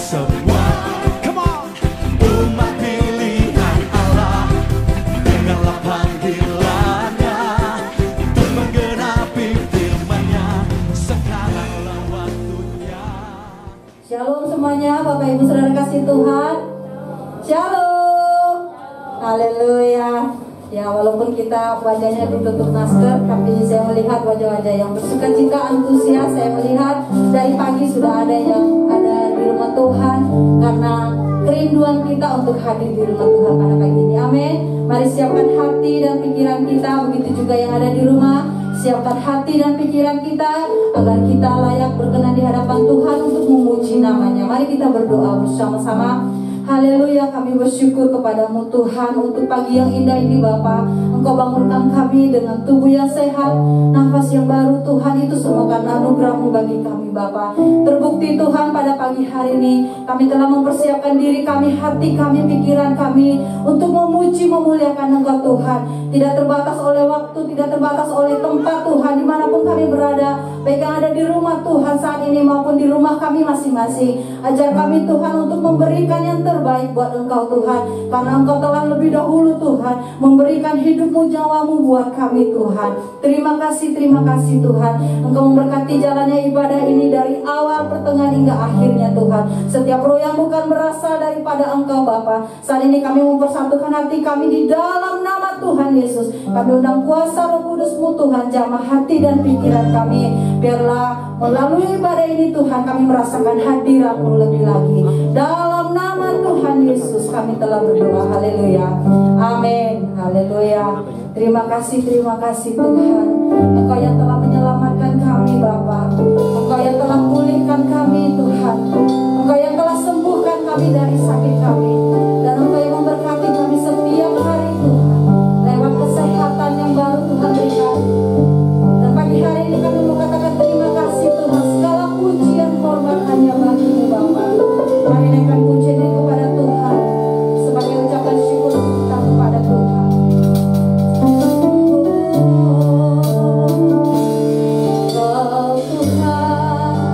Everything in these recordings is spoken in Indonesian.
semua. Come on, umat pilihan Allah, dengarlah panggilannya untuk menggenapi firman-Nya. Sekaranglah waktunya. Shalom semuanya, Bapak Ibu Saudara kasih Tuhan. Shalom. Haleluya. Ya, walaupun kita wajahnya ditutup masker, tapi saya melihat wajah-wajah yang bersukacita, antusias. Saya melihat dari pagi sudah ada yang ada di rumah Tuhan karena kerinduan kita untuk hadir di rumah Tuhan pada pagi ini. Amin. Mari siapkan hati dan pikiran kita, begitu juga yang ada di rumah. Siapkan hati dan pikiran kita agar kita layak berkenan di hadapan Tuhan untuk memuji namanya. Mari kita berdoa bersama-sama. Haleluya, kami bersyukur kepadamu Tuhan untuk pagi yang indah ini Bapa. Engkau bangunkan kami dengan tubuh yang sehat, nafas yang baru Tuhan, itu semua karena anugerah-Mu bagi kami Bapa. Terbukti Tuhan pada pagi hari ini kami telah mempersiapkan diri kami, hati kami, pikiran kami untuk memuji, memuliakan Engkau Tuhan. Tidak terbatas oleh waktu, tidak terbatas oleh tempat Tuhan, dimanapun kami berada, baik yang ada di rumah Tuhan saat ini maupun di rumah kami masing-masing. Ajar kami Tuhan untuk memberikan yang terbaik buat Engkau Tuhan, karena Engkau telah lebih dahulu Tuhan memberikan hidupmu, nyawamu buat kami Tuhan. Terima kasih Tuhan. Engkau memberkati jalannya ibadah ini dari awal, pertengahan hingga akhirnya Tuhan. Setiap roh yang bukan berasal daripada Engkau Bapa, saat ini kami mempersatukan hati kami di dalam nama Tuhan Yesus. Kami undang kuasa Roh Kudus-Mu Tuhan, jamah hati dan pikiran kami. Biarlah melalui ibadah ini Tuhan kami merasakan hadirat-Mu lebih lagi. Dalam nama Tuhan Yesus kami telah berdoa. Haleluya. Amin. Haleluya. Terima kasih Tuhan. Engkau yang telah menyelamatkan kami Bapa. Engkau yang telah pulihkan kami Tuhan. Engkau yang telah sembuhkan kami dari sakit kami. Dan Engkau yang memberkati kami setiap hari Tuhan, lewat kesehatan yang baru Tuhan berikan. Dan pagi hari ini kami mau katakan terima kasih Tuhan. Segala pujian hormat hanya bagi-Mu Bapa. Mari naikkan pujian ini kepada Tuhan sebagai ucapan syukur kita kepada Tuhan. Kau Tuhan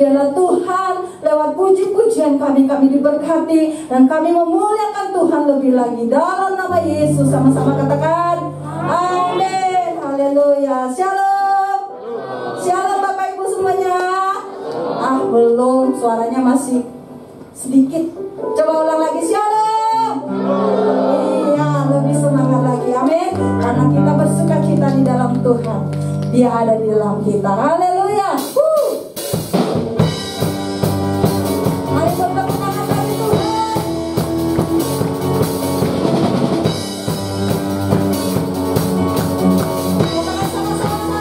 Biarlah Tuhan lewat puji-pujian kami diberkati, dan kami memuliakan Tuhan lebih lagi. Dalam nama Yesus sama-sama katakan amin. Haleluya. Shalom. Shalom Bapak Ibu semuanya. Belum, suaranya masih sedikit. Coba ulang lagi. Shalom. Iya, lebih semangat lagi. Amin. Karena kita bersuka cita di dalam Tuhan. Dia ada di dalam kita. Haleluya. Mari bertepuk tangan bagi Tuhan. Kita sama-sama.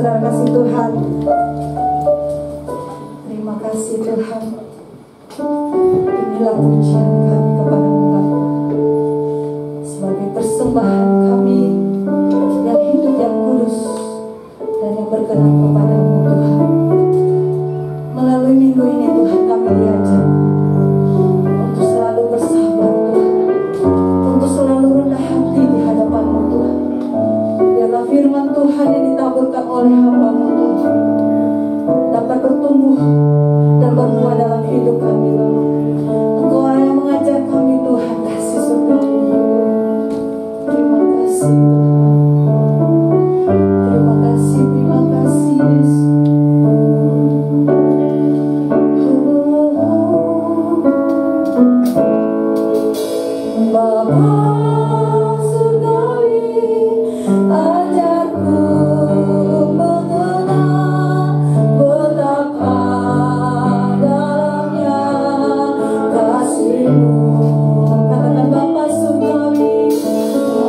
saudara kasih Tuhan. Terima kasih Tuhan. Inilah pujian kami kepada-Mu Bapa, sebagai persembahan kami yang hidup, yang kudus, dan yang berkenan kepada-Mu Tuhan. Melalui minggu ini Tuhan kami diajar untuk selalu bersabar Tuhan, untuk selalu rendah hati di hadapan-Mu Tuhan. Biarlah firman Tuhan yang ditaburkan oleh hamba-Mu Tuhan dapat bertumbuh dan berbuah dalam hidup kami Bapa. Engkau yang mengajar kami Tuhan, kasih surga-Mu. Terima kasih Tuhan. Terima kasih Yesus. Bapa surgawi, ajarku mengenal betapa dalamnya kasih-Mu. Katakan Bapa surgawi,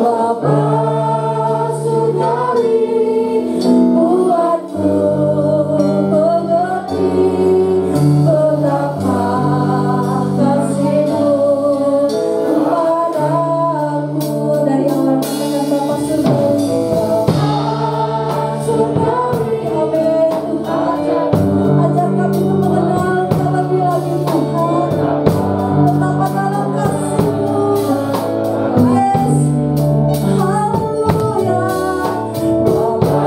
Bapa surgawi, buatku mengerti betapa kasih-Mu padaku. Dari awal katakan Bapa surgawi, Bapa surgawi, amin. Ajar kami untuk mengenal terlebih lagi Tuhan betapa dalam kasih-Mu. Yes, haleluya. Bapa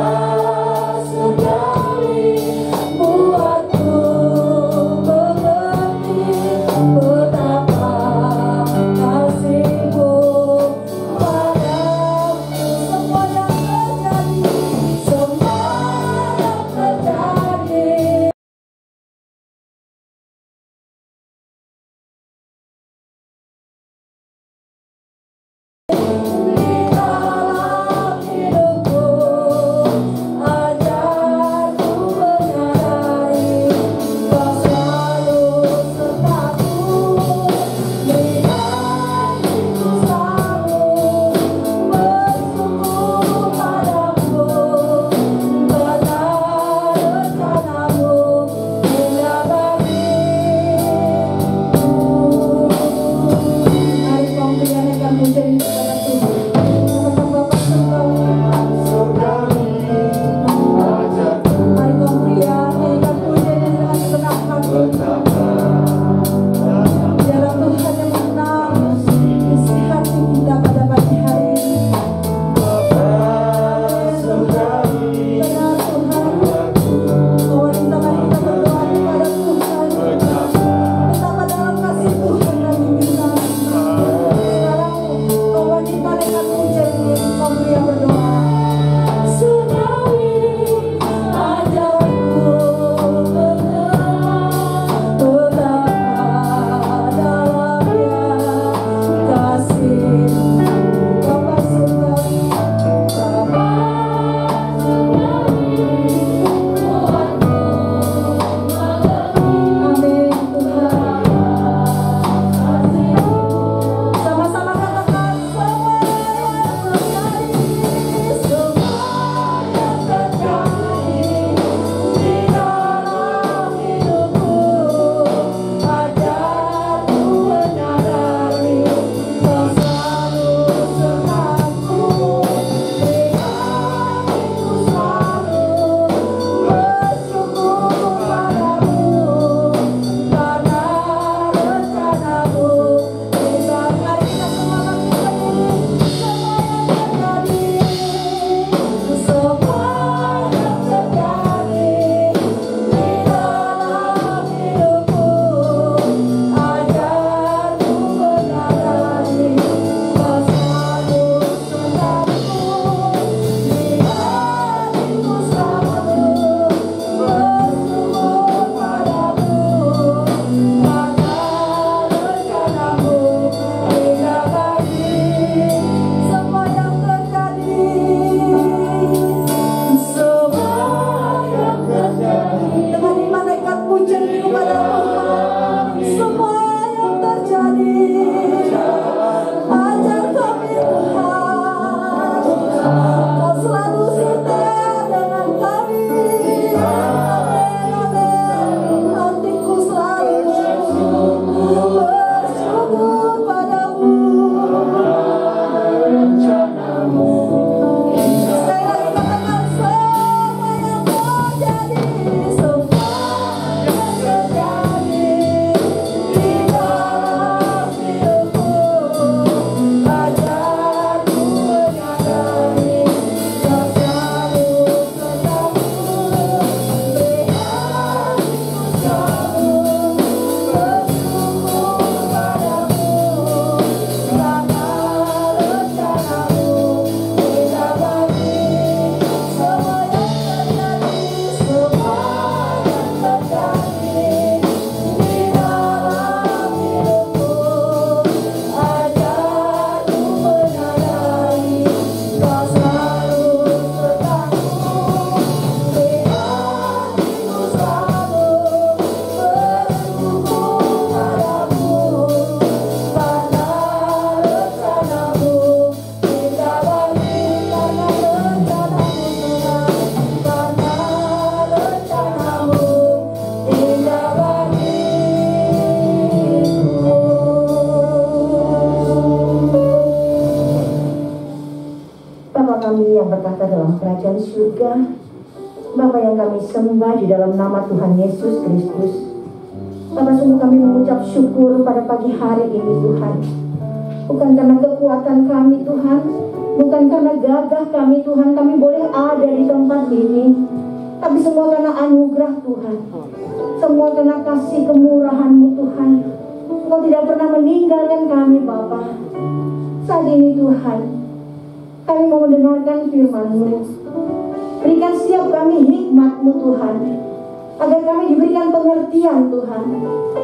surgawi, buatku mengerti betapa kasih-Mu padaku. Semua yang terjadi, semua yang terjadi, di dalam hidupku, ajarku menyadari Kau selalu sertaku, menantiku selalu bersungguh padamu, karena rencana-Mu indah bagiku. Mari kau menyanyikan pujian kepada Tuhan. dalam kerajaan surga. Bapa yang kami sembah di dalam nama Tuhan Yesus Kristus, Bapa, sungguh kami mengucap syukur pada pagi hari ini Tuhan. Bukan karena kekuatan kami Tuhan, bukan karena gagah kami Tuhan, kami boleh ada di tempat ini, tapi semua karena anugerah Tuhan, semua karena kasih kemurahan-Mu Tuhan. Engkau tidak pernah meninggalkan kami Bapa. Saat ini Tuhan, kami mau mendengarkan firman-Mu. Berikan setiap kami hikmat-Mu Tuhan, agar kami diberikan pengertian Tuhan.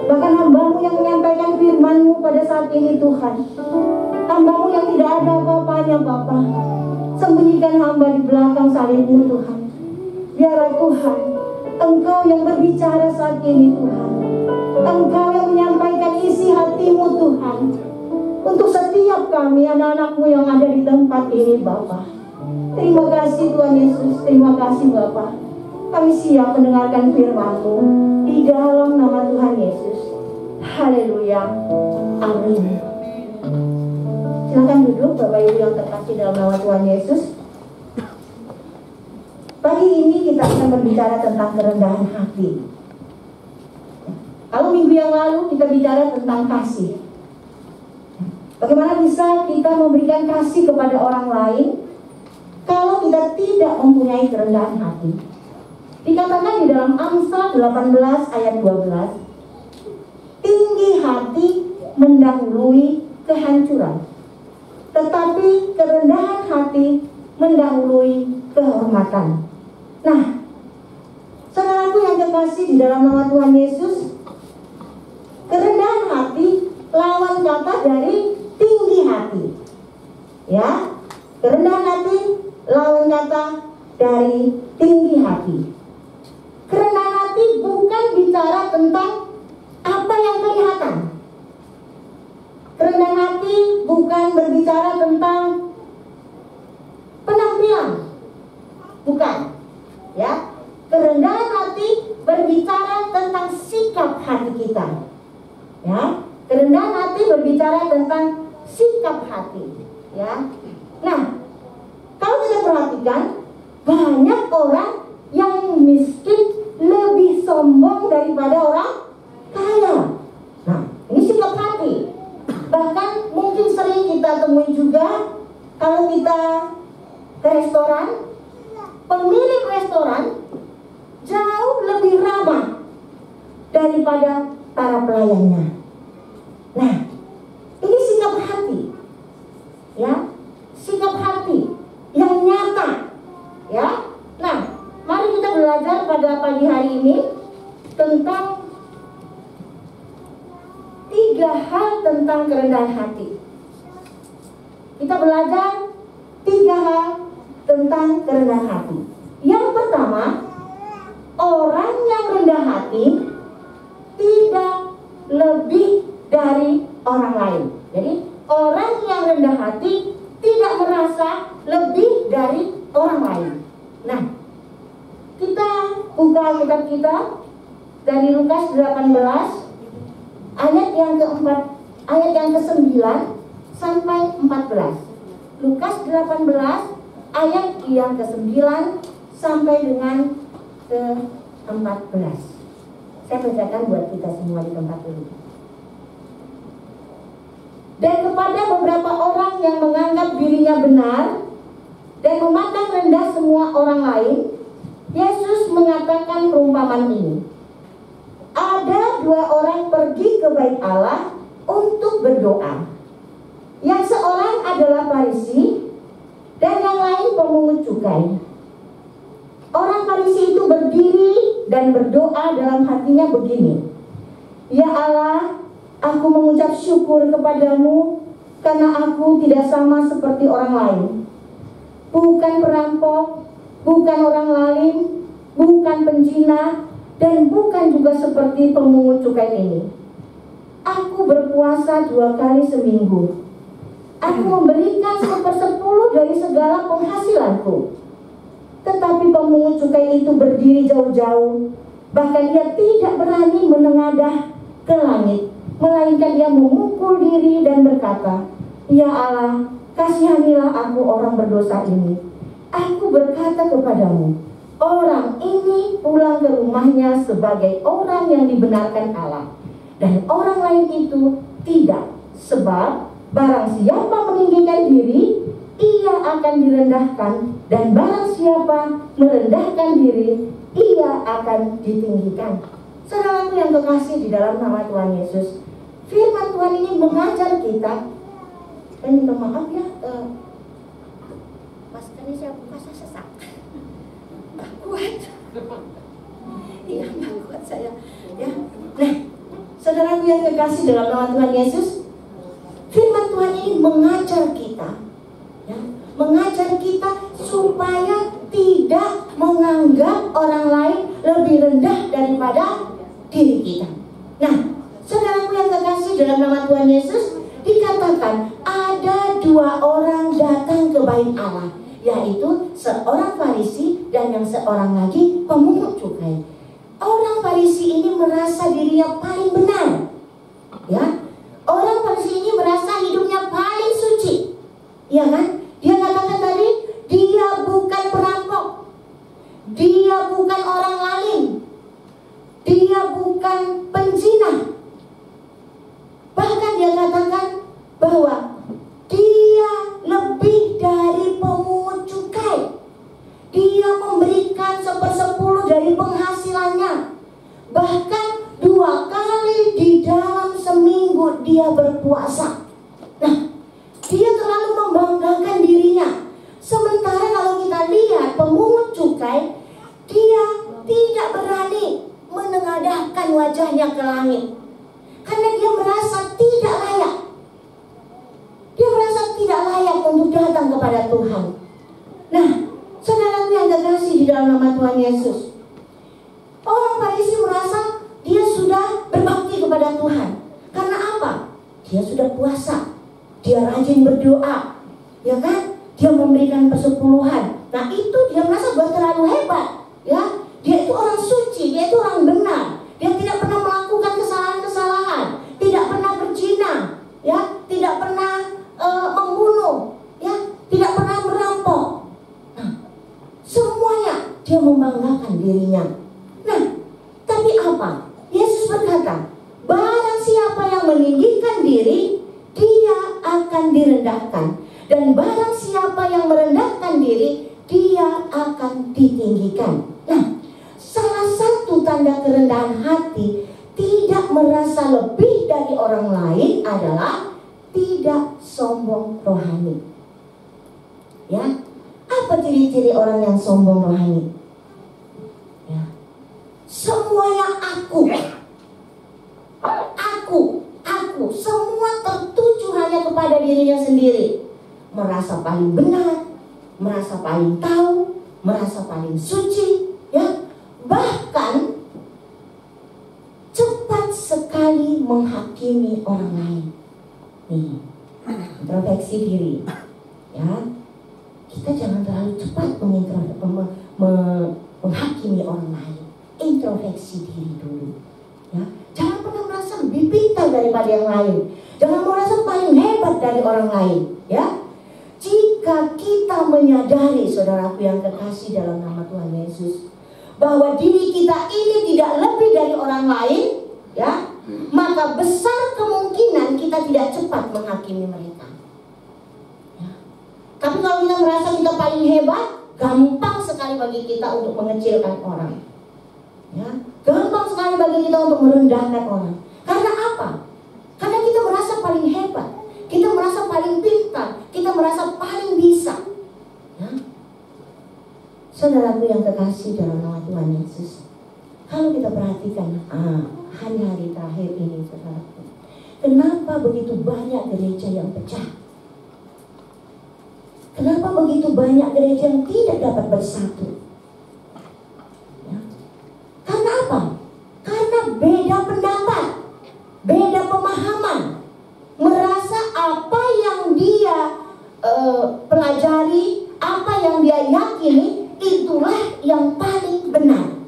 Bahkan hamba-Mu yang menyampaikan firman-Mu pada saat ini Tuhan, hamba-Mu yang tidak ada apa-apanya Bapa, sembunyikan hamba di belakang salib-Mu Tuhan. Biarlah Tuhan, Engkau yang berbicara saat ini Tuhan, Engkau yang menyampaikan isi hati-Mu Tuhan, untuk setiap kami anak-anak-Mu yang ada di tempat ini Bapa. Terima kasih Tuhan Yesus, terima kasih Bapa. Kami siap mendengarkan firman-Mu di dalam nama Tuhan Yesus. Haleluya, amin. Silakan duduk Bapak Ibu yang terkasih dalam nama Tuhan Yesus. Pagi ini kita akan berbicara tentang kerendahan hati. Kalau minggu yang lalu kita bicara tentang kasih. Bagaimana bisa kita memberikan kasih kepada orang lain kalau kita tidak mempunyai kerendahan hati? Dikatakan di dalam Amsal 18 ayat 12, tinggi hati mendahului kehancuran, tetapi kerendahan hati mendahului kehormatan. Nah, saudaraku yang terkasih di dalam nama Tuhan Yesus, kerendahan hati lawan kata dari tinggi hati. Ya, kerendahan hati lawan kata dari tinggi hati. Kerendahan hati bukan bicara tentang apa yang kelihatan. Kerendahan hati bukan berbicara tentang penampilan. Bukan. Ya. Kerendahan hati berbicara tentang sikap hati kita. Ya. Kerendahan hati berbicara tentang sikap hati. Ya. Nah, kalau kita perhatikan, banyak orang yang miskin lebih sombong daripada orang kaya. Nah, ini sikap hati. Bahkan mungkin sering kita temui juga kalau kita ke restoran, pemilik restoran jauh lebih ramah daripada para pelayannya. Nah, ini sikap hati. Ya, sikap hati yang nyata. Ya. Nah, mari kita belajar pada pagi hari ini tentang 3 hal tentang kerendahan hati. Kita belajar 3 hal tentang kerendahan hati. Yang pertama, orang yang rendah hati tidak lebih dari orang lain. Jadi, orang yang rendah hati tidak merasa lebih dari orang lain. Nah, kita buka Alkitab kita dari Lukas 18 ayat yang keempat, ayat yang ke-9 sampai 14. Lukas 18 ayat yang ke-9 sampai dengan ke-14. Saya bacakan buat kita semua di tempat ini. Dan kepada beberapa orang yang menganggap dirinya benar dan memandang rendah semua orang lain, Yesus mengatakan perumpamaan ini. Ada 2 orang pergi ke bait Allah untuk berdoa. Yang seorang adalah Farisi dan yang lain pemungut cukai. Orang Farisi itu berdiri dan berdoa dalam hatinya begini, Ya Allah, aku mengucap syukur kepadamu karena aku tidak sama seperti orang lain. Bukan perampok, bukan orang lalim, bukan penjina, dan bukan juga seperti pemungut cukai ini. Aku berpuasa 2 kali seminggu. Aku memberikan 1/10 dari segala penghasilanku. Tetapi pemungut cukai itu berdiri jauh-jauh. Bahkan dia tidak berani menengadah ke langit, melainkan dia memukul diri dan berkata, Ya Allah, kasihanilah aku orang berdosa ini. Aku berkata kepadamu, orang ini pulang ke rumahnya sebagai orang yang dibenarkan Allah, dan orang lain itu tidak. Sebab barang siapa meninggikan diri, ia akan direndahkan, dan barang siapa merendahkan diri, ia akan ditinggikan. Saudaraku yang kekasih di dalam nama Tuhan Yesus, firman Tuhan ini mengajar kita. Dan minta maaf ya, maskernya saya buka sesak. Gak kuat. Iya, gak kuat saya. Ya, nah, saudaraku yang kekasih dalam nama Tuhan Yesus, firman Tuhan ini mengajar kita, ya, mengajar kita supaya tidak menganggap orang lain lebih rendah daripada diri kita. Nah, saudaraku yang kekasih dalam nama Tuhan Yesus, dikatakan ada dua orang datang ke bait Allah, yaitu seorang Farisi dan yang seorang lagi pemungut cukai. Orang Farisi ini merasa dirinya paling benar, ya. Orang Farisi ini merasa hidupnya paling suci, ya kan? Dia katakan tadi, dia bukan perampok, dia bukan orang lain, dia bukan penzina. Bahkan dia katakan bahwa dia lebih dari pemungut cukai. Dia memberikan 1/10 dari penghasilannya. Bahkan 2 kali di dalam seminggu dia berpuasa. Nah, dia terlalu membanggakan dirinya. Sementara kalau kita lihat pemungut cukai, dia tidak berani menengadahkan wajahnya ke langit, karena dia merasa tidak layak. Dia merasa tidak layak untuk datang kepada Tuhan. Nah, saudara yang kekasih di dalam nama Tuhan Yesus, orang Farisi merasa dia sudah berbakti kepada Tuhan. Karena apa? Dia sudah puasa, dia rajin berdoa, ya kan? Dia memberikan persepuluhan. Nah, itu dia merasa bahwa terlalu hebat, ya. Dia itu orang suci, dia itu orang benar. Dia tidak pernah melakukan kesalahan-kesalahan, tidak pernah berzina, ya, tidak pernah membunuh, ya, tidak pernah merampok. Nah, semuanya dia membanggakan dirinya. Nah, tapi apa? Yesus berkata, barang siapa yang meninggikan diri, dia akan direndahkan, dan barang siapa yang merendahkan diri, dia akan ditinggikan. Nah, salah satu tanda kerendahan hati, tidak merasa lebih dari orang lain, adalah tidak sombong rohani. Ya, apa ciri-ciri orang yang sombong rohani? Ya, semuanya aku, semua tertuju hanya kepada dirinya sendiri. Merasa paling benar, merasa paling tahu, merasa paling suci, ya. Bahkan cepat sekali menghakimi orang lain. Nih, introspeksi diri, ya. Kita jangan terlalu cepat menghakimi orang lain. Introspeksi diri dulu, ya. Jangan pernah merasa lebih pintar daripada yang lain. Jangan merasa paling hebat dari orang lain, ya. Jika kita menyadari, saudaraku yang kekasih dalam nama Tuhan Yesus, bahwa diri kita ini tidak lebih dari orang lain, ya, maka besar kemungkinan kita tidak cepat menghakimi mereka, ya. Tapi kalau kita merasa kita paling hebat, gampang sekali bagi kita untuk mengecilkan orang, ya. Gampang sekali bagi kita untuk merendahkan orang. Karena apa? Karena kita merasa paling hebat, kita merasa paling pintar, kita merasa paling bisa, ya. Saudaraku yang kekasih dalam nama Tuhan Yesus, kalau kita perhatikan hari-hari terakhir ini, saudaraku, kenapa begitu banyak gereja yang pecah? Kenapa begitu banyak gereja yang tidak dapat bersatu? Ya. Karena apa? Karena beda pendapat, beda pemahaman, merasa apa yang dia pelajari, apa yang dia yakini, itulah yang paling benar,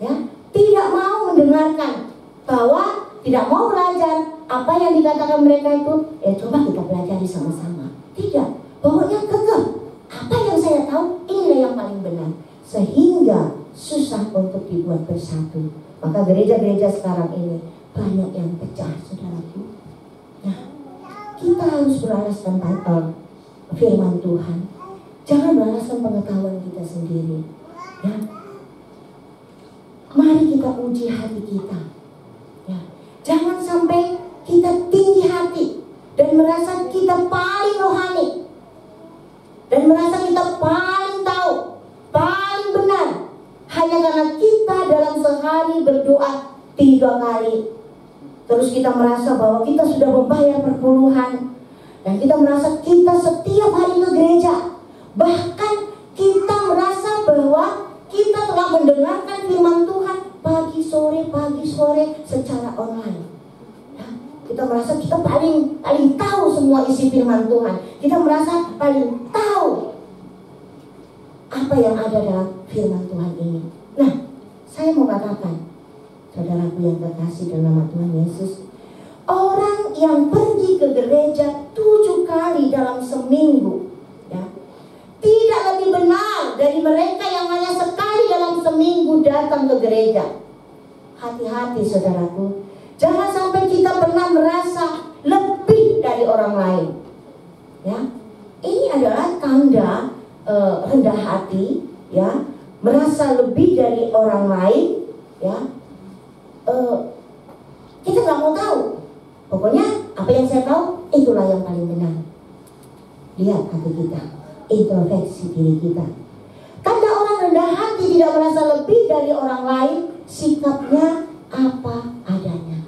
ya. Tidak mau mendengarkan, bahwa tidak mau belajar apa yang dikatakan mereka itu. Coba kita pelajari sama-sama. Tidak, pokoknya kekeh apa yang saya saya tahu inilah yang paling benar, sehingga susah untuk dibuat bersatu. Maka gereja-gereja sekarang ini banyak yang pecah, saudaraku. Nah, kita harus beralaskan firman Tuhan. Jangan beralaskan pengetahuan kita sendiri. Ya, mari kita uji hati kita. Ya, jangan sampai kita tinggi hati dan merasa kita paling rohani dan merasa kita paling tahu, paling benar, hanya karena kita dalam sehari berdoa 3 kali. Terus kita merasa bahwa kita sudah membayar perpuluhan, dan kita merasa kita setiap hari ke gereja. Bahkan kita merasa bahwa kita telah mendengarkan firman Tuhan pagi sore secara online. Ya, kita merasa kita paling tahu semua isi firman Tuhan. Kita merasa paling tahu apa yang ada dalam firman Tuhan ini. Nah, saya mau katakan, saudaraku yang terkasih dalam nama Tuhan Yesus, orang yang pergi ke gereja 7 kali dalam seminggu, ya, tidak lebih benar dari mereka yang hanya sekali dalam seminggu datang ke gereja. Hati-hati saudaraku, jangan sampai kita pernah merasa lebih dari orang lain. Ya, ini adalah tanda rendah hati, ya, merasa lebih dari orang lain, ya. Kita nggak mau tahu. Pokoknya apa yang saya tahu itulah yang paling benar. Lihat hati kita, introspeksi diri kita. Tanda orang rendah hati tidak merasa lebih dari orang lain, sikapnya apa adanya.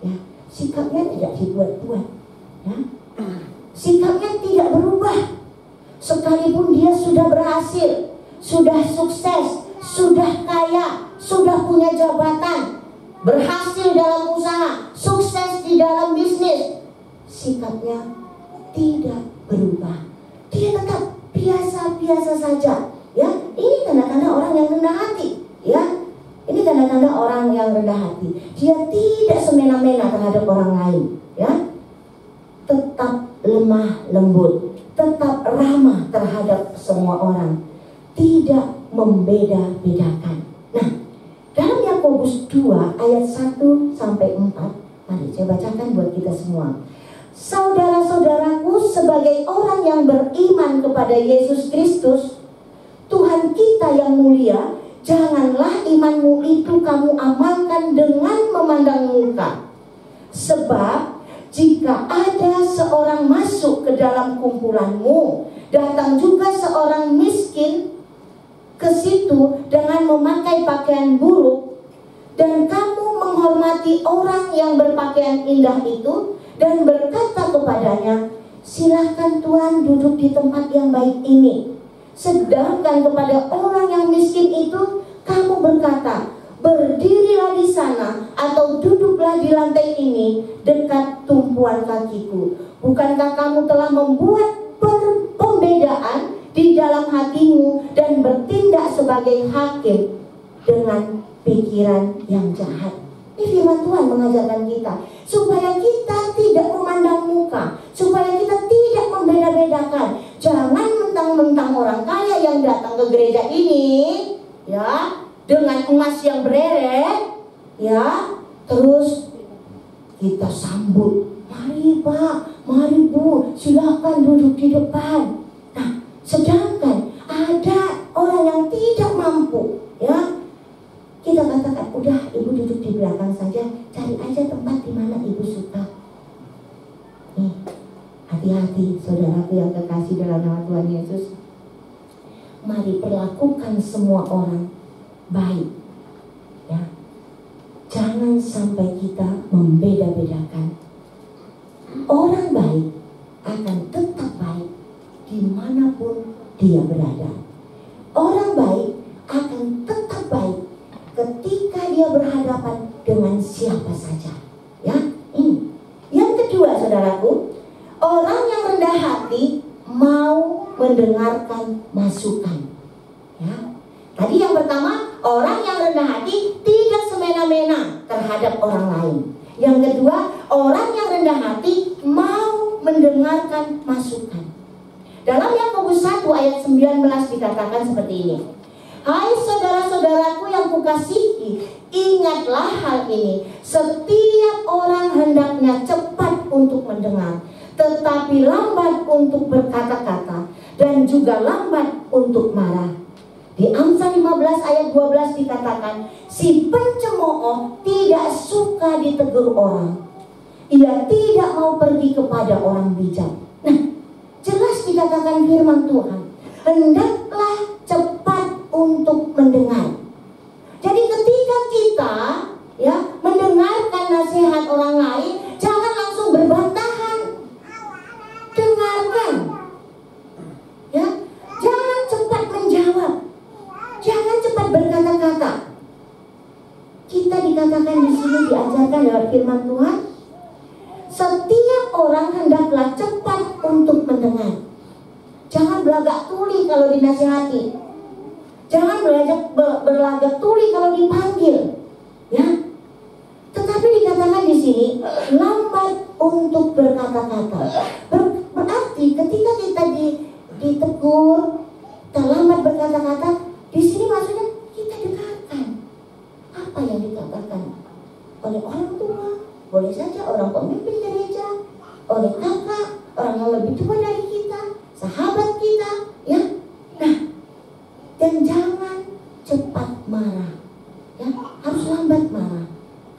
Ya, sikapnya tidak dibuat-buat. Ya. Sikapnya tidak berubah. Sekalipun dia sudah berhasil, sudah sukses, sudah kaya, sudah punya jabatan, berhasil dalam usaha, sukses di dalam bisnis, sikapnya tidak berubah. Dia tetap biasa-biasa saja. Ya, ini tanda-tanda orang yang rendah hati. Ya, ini tanda-tanda orang yang rendah hati. Dia tidak semena-mena terhadap orang lain. Ya, tetap lemah lembut, tetap ramah terhadap semua orang, tidak membeda-bedakan. Nah, dalam Yakobus 2 ayat 1 sampai 4, mari saya bacakan buat kita semua. Saudara-saudaraku, sebagai orang yang beriman kepada Yesus Kristus, Tuhan kita yang mulia, janganlah imanmu itu kamu amalkan dengan memandang muka. Sebab jika ada seorang masuk ke dalam kumpulanmu, datang juga seorang miskin ke situ dengan memakai pakaian buruk, dan kamu menghormati orang yang berpakaian indah itu dan berkata kepadanya, silahkan Tuhan duduk di tempat yang baik ini. Sedangkan kepada orang yang miskin itu kamu berkata, berdirilah di sana atau duduklah di lantai ini dekat tumpuan kakiku. Bukankah kamu telah membuat pembedaan di dalam hatimu dan bertindak sebagai hakim dengan pikiran yang jahat? Ini firman Tuhan mengajarkan kita supaya kita tidak memandang muka, supaya kita tidak membeda-bedakan. Jangan mentang-mentang orang kaya yang datang ke gereja ini, ya, dengan emas yang bereret, ya, terus kita sambut, mari Pak, mari Bu, silakan duduk di depan. Nah, sedangkan ada orang yang tidak mampu, ya, kita katakan, udah Ibu duduk di belakang saja, cari aja tempat di mana Ibu suka. Nih, hati-hati saudaraku yang terkasih dalam nama Tuhan Yesus. Mari perlakukan semua orang baik, ya. Jangan sampai kita membeda-bedakan. Orang baik akan tetap baik dimanapun dia berada. Orang baik akan tetap baik ketika dia berhadapan dengan siapa saja, ya. Ini yang kedua, saudaraku, orang yang rendah hati mau mendengarkan masukan, ya. Tadi yang pertama, orang yang rendah hati tidak semena-mena terhadap orang lain. Yang kedua, orang yang rendah hati mau mendengarkan masukan. Dalam Yakobus 1 ayat 19 dikatakan seperti ini. Hai saudara-saudaraku yang kukasihi, ingatlah hal ini. Setiap orang hendaknya cepat untuk mendengar, tetapi lambat untuk berkata-kata, dan juga lambat untuk marah. Di Amsal 15 ayat 12 dikatakan, si pencemooh tidak suka ditegur orang. Ia tidak mau pergi kepada orang bijak. Nah, jelas dikatakan firman Tuhan, hendaklah cepat untuk mendengar. Jadi ketika kita mendengarkan nasihat orang lain, jangan langsung berbantahan. Dengarkan. Ya, jangan cepat menjawab. Jangan cepat berkata-kata. Kita dikatakan di sini diajarkan lewat firman Tuhan, setiap orang hendaklah cepat untuk mendengar. Jangan belagak tuli kalau dinasihati. Jangan berlagak tuli kalau dipanggil. Ya. Tetapi dikatakan di sini lambat untuk berkata-kata. Berarti ketika kita ditegur, terlambat berkata-kata, di sini maksudnya kita dengarkan apa yang dikatakan oleh orang tua, boleh saja orang pemimpin gereja, oleh kakak, orang yang lebih tua dari kita, sahabat kita, ya. Nah, dan jangan cepat marah, ya. Harus lambat marah.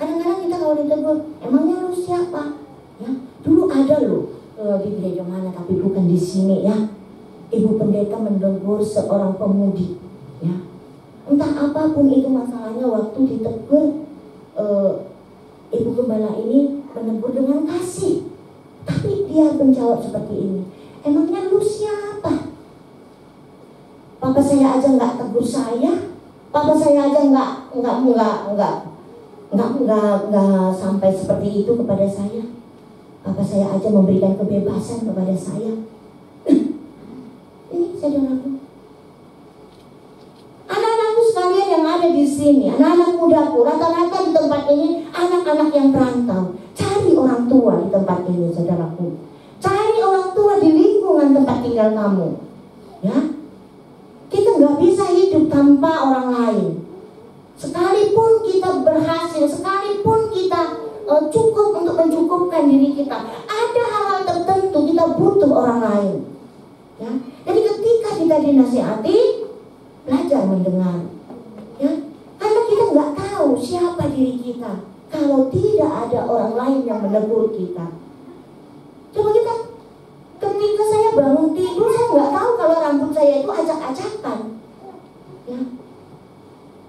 Kadang-kadang kita kalau ditegur, emangnya lu siapa? Ya, dulu ada lu di gereja mana, tapi bukan di sini, ya. Ibu pendeta menegur seorang pemudi, ya. Entah apapun itu masalahnya, waktu ditegur ibu gembala ini menegur dengan kasih, tapi dia menjawab seperti ini, emangnya lu siapa? Papa saya aja nggak tegur saya, papa saya aja nggak sampai seperti itu kepada saya. Papa saya aja memberikan kebebasan kepada saya. Ini saudaraku, anak-anakku sekalian yang ada di sini, anak-anak mudaku, rata-rata di tempat ini anak-anak yang perantau. Cari orang tua di tempat ini, saudaraku. Cari orang tua di lingkungan tempat tinggal kamu, ya. Kita nggak bisa hidup tanpa orang lain. Sekalipun kita berhasil, sekalipun kita cukup untuk mencukupkan diri kita, ada hal-hal tertentu kita butuh orang lain, ya. Jadi ketika kita dinasihati, belajar mendengar, ya. Karena kita nggak tahu siapa diri kita kalau tidak ada orang lain yang menegur kita. Coba kita, ketika saya bangun tidur, saya nggak tahu kalau rambut saya itu acak-acakan, ya.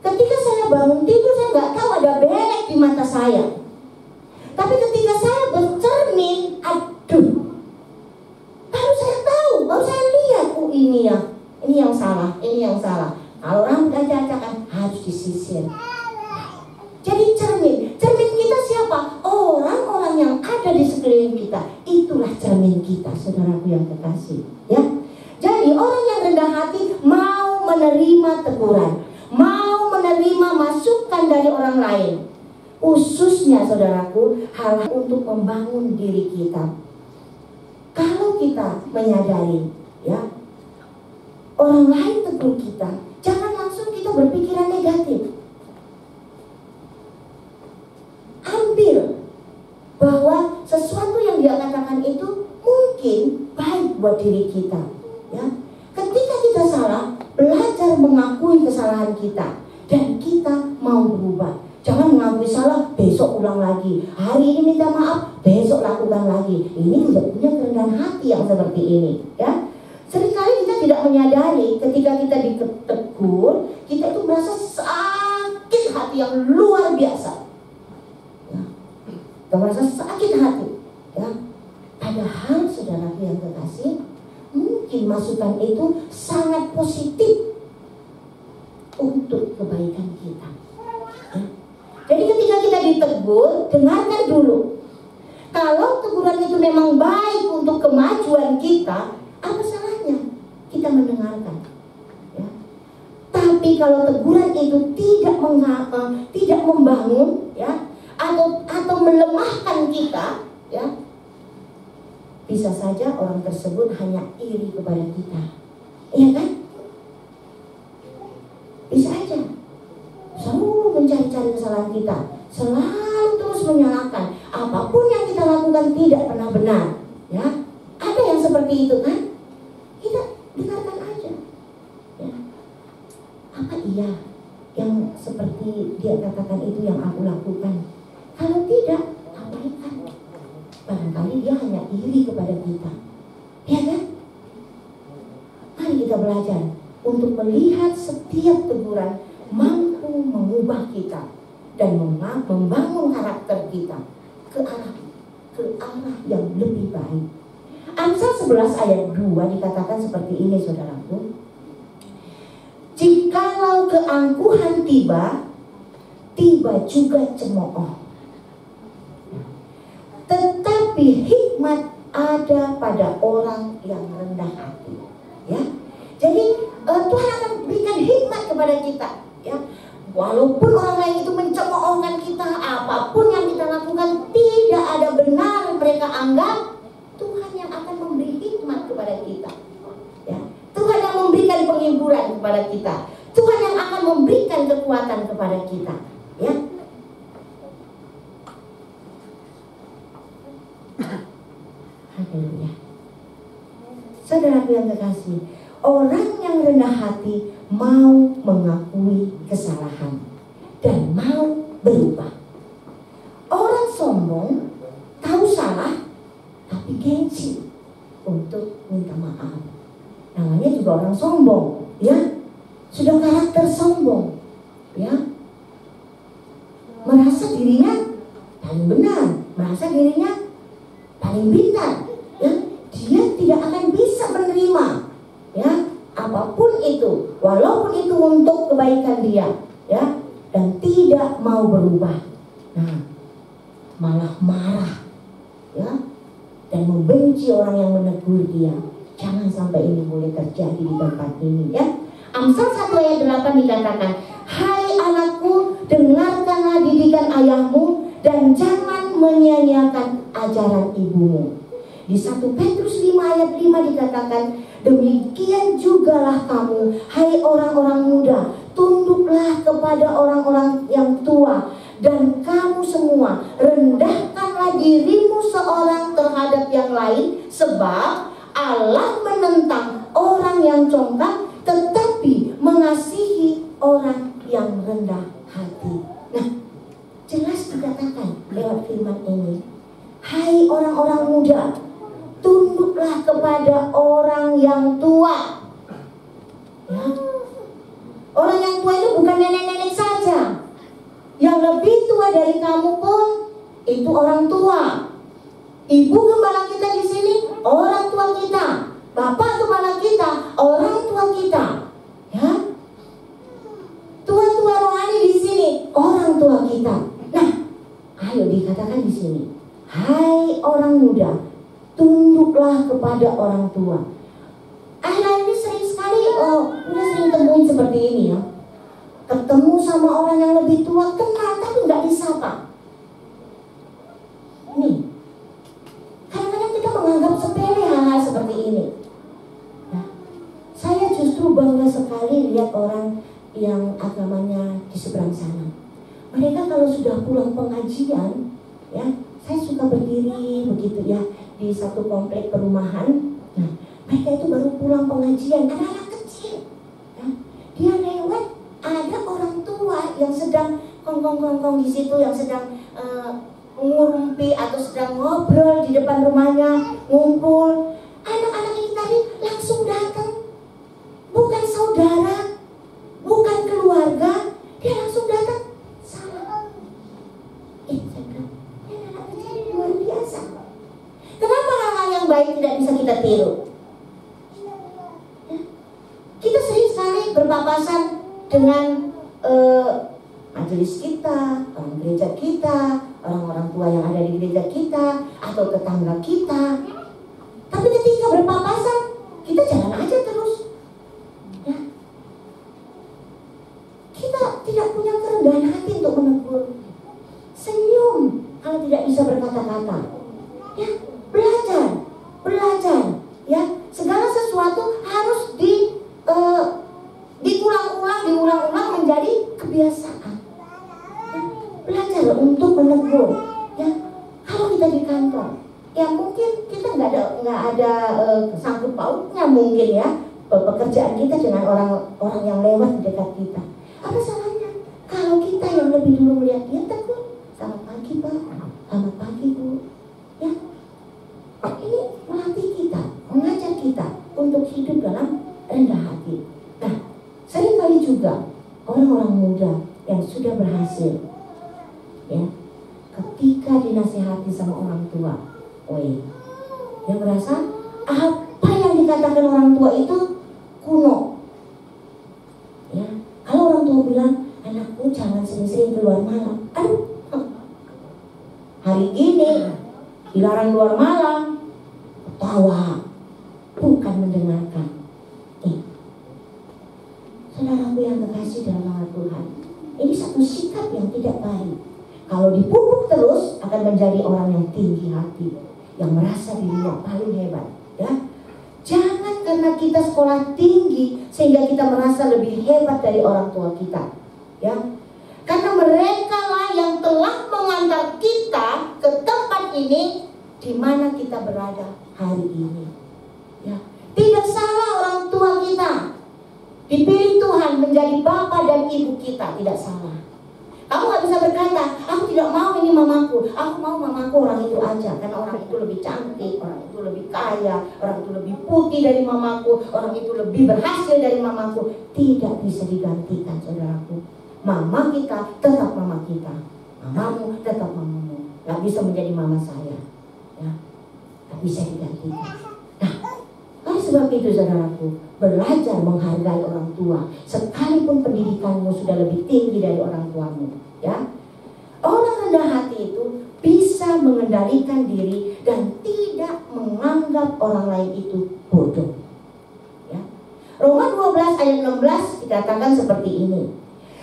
Ketika saya bangun tidur, saya nggak tahu ada belek di mata saya. Tapi ketika saya bercermin, aduh, baru saya tahu, baru saya lihat, ini yang salah, ini yang salah. Kalau rambut acak-acakan harus disisir. Jadi cermin kita siapa? Orang-orang yang ada di sekeliling kita, itulah cermin kita, saudaraku yang kekasih, ya. Jadi orang yang rendah hati mau menerima teguran, mau menerima masukan dari orang lain, khususnya saudaraku, hal untuk membangun diri kita. Kalau kita menyadari, ya, orang lain tegur kita, jangan langsung kita berpikiran negatif. Ambil bahwa sesuatu yang dia katakan itu mungkin baik buat diri kita, ya. Ketika kita salah, belajar mengakui kesalahan kita dan kita mau berubah. Jangan mengakui salah, besok ulang lagi. Hari ini minta maaf, besok lakukan lagi. Ini tidak punya kerendahan hati yang seperti ini, ya. Seringkali kita tidak menyadari ketika kita ditegur, kita itu merasa sakit hati yang luar biasa, ya. Kita merasa sakit hati, ya. Padahal saudara yang kekasih, mungkin masukan itu sangat positif untuk kebaikan kita, ya. Jadi ketika kita ditegur, dengarkan dulu. Kalau teguran itu memang baik untuk kemajuan kita, apa salahnya kita mendengarkan, ya. Tapi kalau teguran itu tidak membangun, ya, atau melemahkan kita, ya, bisa saja orang tersebut hanya iri kepada kita. Iya kan? Bisa aja. Selalu mencari-cari kesalahan kita, selalu terus menyalahkan. Apapun yang kita lakukan tidak pernah benar. Ya, ada yang seperti itu kan? Kita dengarkan aja. Ya. Apa iya yang seperti dia katakan itu yang aku lakukan? Kalau tidak, abaikan. Barangkali dia hanya iri kepada kita. Ya kan? Mari kita belajar untuk melihat setiap teguran mampu mengubah kita dan membangun karakter kita ke arah yang lebih baik. Amsal 11 ayat 2 dikatakan seperti ini, saudaraku. Jikalau keangkuhan tiba juga cemooh. Tetapi hikmat ada pada orang yang rendah hati. Ya, jadi Tuhan akan berikan hikmat kepada kita. Ya, walaupun orang lain itu mencemoohkan kita, apapun yang kita lakukan tidak ada benar mereka anggap, Tuhan yang akan memberi hikmat kepada kita. Ya, Tuhan yang memberikan penghiburan kepada kita. Tuhan yang akan memberikan kekuatan kepada kita. Ya. Haleluya. Saudaraku yang kekasih, orang yang rendah hati mau mengakui kesalahan dan mau berubah. Orang sombong tahu salah tapi gengsi untuk minta maaf. Namanya juga orang sombong, ya. Sudah karakter sombong, ya. Merasa dirinya paling benar, merasa dirinya paling pintar, ya. Dia tidak akan bisa menerima, ya, apapun itu, walaupun itu untuk kebaikan dia, ya, dan tidak mau berubah. Nah, malah marah, ya, dan membenci orang yang menegur dia. Jangan sampai ini boleh terjadi di tempat ini, ya. Amsal 1 ayat 8 dikatakan, hai anakku, dengarkanlah didikan ayahmu dan jangan menyia-nyiakan ajaran ibumu. Di 1 Petrus 5 ayat 5 dikatakan, demikian jugalah kamu, hai orang-orang muda, tunduklah kepada orang-orang yang tua, dan kamu semua rendahkanlah dirimu seorang terhadap yang lain, sebab Allah menentang orang yang congkak, tetapi mengasihi orang yang rendah hati. Nah, jelas dikatakan lewat firman ini, hai orang-orang muda, tunduklah kepada orang yang tua. Ya. Orang yang tua itu bukan nenek-nenek saja. Yang lebih tua dari kamu pun itu orang tua. Ibu gembala kita di sini orang tua kita. Bapak gembala kita orang tua kita. Ya. Tua-tua rohani di sini orang tua kita. Nah, ayo dikatakan di sini, hai orang muda, tunduklah kepada orang tua. Akhir-akhir ini sering sekali, udah sering temuin seperti ini, ya. Ketemu sama orang yang lebih tua, kenal tapi nggak disapa. Nih, kadang-kadang kita menganggap sepele hal-hal seperti ini. Nah, saya justru bangga sekali lihat orang yang agamanya di seberang sana. Mereka kalau sudah pulang pengajian, ya, saya suka berdiri begitu, ya, di satu komplek perumahan. Nah, mereka itu baru pulang pengajian, anak-anak kecil, ya. Dia lewat, ada orang tua yang sedang kongkong-kongkong di situ, yang sedang ngurumpi atau sedang ngobrol di depan rumahnya, ngumpul. Anak-anak ini tadi langsung datang, bukan saudara, bukan keluarga, dia langsung datang, salam. Saya bilang, anak kecil ini luar biasa. Kenapa hal-hal yang baik tidak bisa kita tiru? Ya. Kita sering sekali berpapasan dengan majelis kita, orang gereja kita, orang-orang tua yang ada di gereja kita, atau tetangga kita. Tapi ketika berpapasan, kita jalan aja terus. Ya. Kita tidak punya kerendahan hati untuk menegur. Senyum kalau tidak bisa berkata-kata. Ya, belajar kita di kantor, ya mungkin kita nggak ada sangkut pautnya mungkin ya pekerjaan kita dengan orang yang lewat di dekat kita. Apa salahnya kalau kita yang lebih dulu melihat dia tegur, selamat pagi Pak, selamat pagi Bu, ya. Ini melatih kita, mengajar kita untuk hidup dalam rendah hati. Nah, seringkali juga orang-orang muda yang sudah berhasil, ya, ketika dinasihati sama orang tua, dia merasa apa yang dikatakan orang tua itu kuno. Ya, kalau orang tua bilang, anakku jangan sering-sering keluar malam. Aduh, hari ini dilarang keluar malam, ketawa, bukan mendengarkan. Saudaraku yang terkasih dalam nama Tuhan, ini satu sikap yang tidak baik. Kalau dipupuk terus akan menjadi orang yang tinggi hati, yang merasa dirinya paling hebat. Ya, jangan karena kita sekolah tinggi sehingga kita merasa lebih hebat dari orang tua kita. Ya, karena mereka lah yang telah mengantar kita ke tempat ini di mana kita berada hari ini. Ya, tidak salah orang tua kita dipilih Tuhan menjadi bapak dan ibu kita, tidak salah. Kamu gak bisa berkata, aku tidak mau ini mamaku, aku mau mamaku orang itu aja, karena orang itu lebih cantik, orang itu lebih kaya, orang itu lebih putih dari mamaku, orang itu lebih berhasil dari mamaku. Tidak bisa digantikan, saudaraku. Mama kita tetap mama kita, mamamu tetap mamamu. Gak bisa menjadi mama saya, ya, gak bisa digantikan. Nah, oleh sebab itu saudaraku, belajar menghargai orang tua, sekalipun pendidikanmu sudah lebih tinggi dari orang tuamu. Ya, orang rendah hati itu bisa mengendalikan diri dan tidak menganggap orang lain itu bodoh. Ya, Roma 12 ayat 16 dikatakan seperti ini.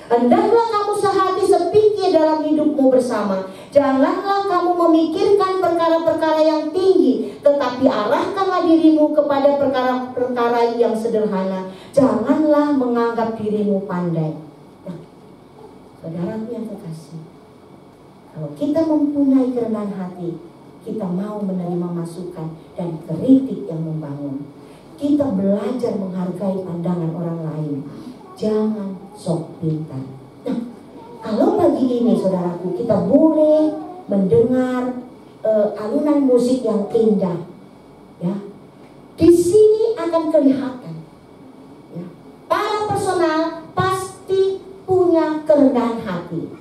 Hendaklah kamu sehati sepikir dalam hidupmu bersama. Janganlah kamu memikirkan perkara-perkara yang tinggi, tetapi arahkanlah dirimu kepada perkara-perkara yang sederhana. Janganlah menganggap dirimu pandai. Nah, saudaraku yang terkasih, kalau kita mempunyai kerendahan hati, kita mau menerima masukan dan kritik yang membangun. Kita belajar menghargai pandangan orang lain. Jangan sok pintar. Nah, kalau pagi ini saudaraku kita boleh mendengar alunan musik yang indah, ya, di sini akan kelihatan, ya, para personal pasti punya kerendahan hati.